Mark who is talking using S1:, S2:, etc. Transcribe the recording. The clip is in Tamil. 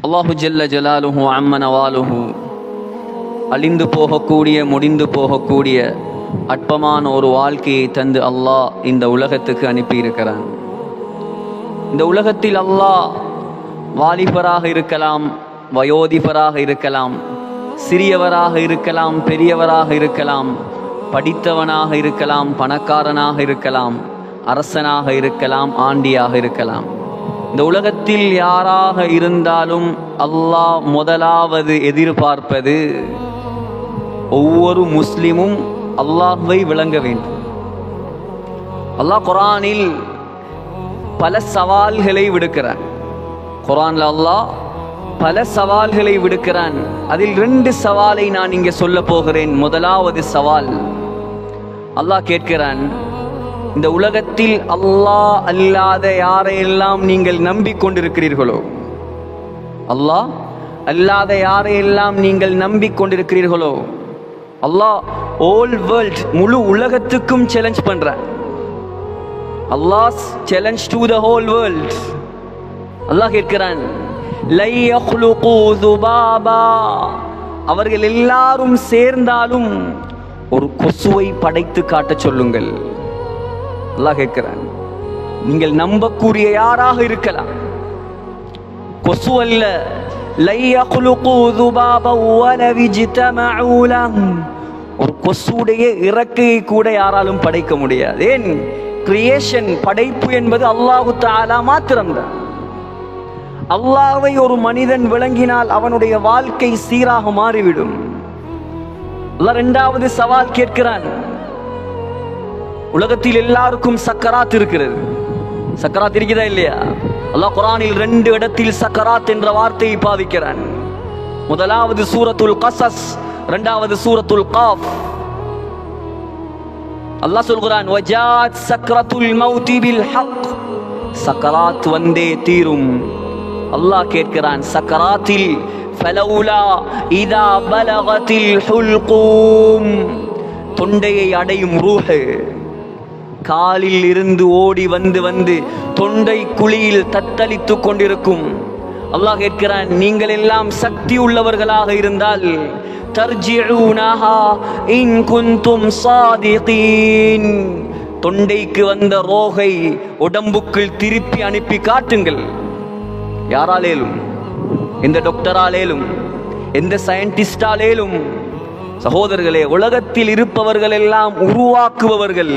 S1: அல்லாஹு ஜல்ல ஜலாலுஹு அம்ம நவாலுஹு அழிந்து போகக்கூடிய முடிந்து போகக்கூடிய அற்பமான ஒரு வாழ்க்கையை தந்து அல்லாஹ் இந்த உலகத்துக்கு அனுப்பியிருக்கிறான். இந்த உலகத்தில் அல்லாஹ் வாலிபராக இருக்கலாம், வயோதிபராக இருக்கலாம், சிறியவராக இருக்கலாம், பெரியவராக இருக்கலாம், படித்தவனாக இருக்கலாம், பணக்காரனாக இருக்கலாம், அரசனாக இருக்கலாம், ஆண்டியாக இருக்கலாம். இந்த உலகத்தில் யாராக இருந்தாலும் அல்லாஹ் முதலாவது எதிர்பார்ப்பது ஒவ்வொரு முஸ்லிமும் அல்லாஹ்வை விளங்க வேண்டும். அல்லாஹ் குர்ஆனில் பல சவால்களை விடுக்கிறான். குர்ஆன்ல அல்லாஹ் பல சவால்களை விடுக்கிறான். அதில் 2 சவாலை நான் இங்கே சொல்ல போகிறேன். முதலாவது சவால், அல்லாஹ் கேட்கிறான், இந்த உலகத்தில் அல்லாஹ் அல்லாத யாரையெல்லாம் நீங்கள் நம்பிக்கொண்டிருக்கிறீர்களோ, அல்லாஹ் அல்லாத யாரையெல்லாம் நீங்கள் நம்பிக்கொண்டிருக்கிறீர்களோ, அல்லாஹ் ஓல் வேர்ல்ட் முழு உலகத்துக்கும் சேலஞ்ச் பண்றான். Allah challenge to the whole world. Allah கேட்கிறான், லை யக்லுகு ذுபாபா, அவர்கள் எல்லாரும் சேர்ந்தாலும் ஒரு கொசுவை படைத்து காட்ட சொல்லுங்கள். அல்லாஹ் கேட்கிறான், நீங்கள் நம்பக்கூடிய யாராக இருக்கலாம், கொசு அல்ல. லை யக்லுகு ذுபாபா வலவ் இஜ்தமஉ லஹு, ஒரு கொசுடைய இறக்கையை கூட யாராலும் படைக்க முடியாது. ஏன்? கிரியேஷன், படைப்பு என்பது அல்லாஹு தஆலா மாத்திரம்தான். அல்லாஹ்வை ஒரு மனிதன் விளங்கினால் அவனுடைய வாழ்க்கை சீராக மாறிவிடும். அல்லாஹ் 2வது சவால் கேட்கிறான். உலகத்தில் எல்லாருக்கும் சக்கராத் இருக்கிறது. சக்கராத் இருக்கிறதா இல்லையா? அல்லாஹ் குர்ஆனில் 2 இடத்தில் சக்கராத் என்ற வார்த்தையை பாவிக்கிறான். முதலாவது சூரத்துல் கஸஸ், 2வது சூரத்துல் காஃப். அல்லாஹ் சொல்கிறான், வஜாத் சக்ரத்துல் மௌத் பில் ஹக், சக்கராத் வந்தே தீரும். அல்லாஹ் கேட்கிறான், சக்கராத்தில் ஃபலௌலா இதா பலகத்தில் ஹுல்கூம், தொண்டையை அடையும் ரூஹ் காலில் இருந்து ஓடி வந்து தொண்டை குழியில் தத்தளித்து கொண்டிருக்கும். அல்லாஹ் கேட்கிறான், நீங்கள் எல்லாம் சக்தி உள்ளவர்களாக இருந்தால் தர்ஜிஊனஹா இன் குன்தும் சாதிகீன், தொண்டைக்கு வந்த ரோகை உடம்புக்குள் திருப்பி அனுப்பி காட்டுங்கள். யாராலேலும்? எந்த டாக்டராலேலும், எந்த சயின்டிஸ்டாலேலும்? சகோதரர்களே, உலகத்தில் இருப்பவர்கள் எல்லாம் உருவாக்குபவர்கள்.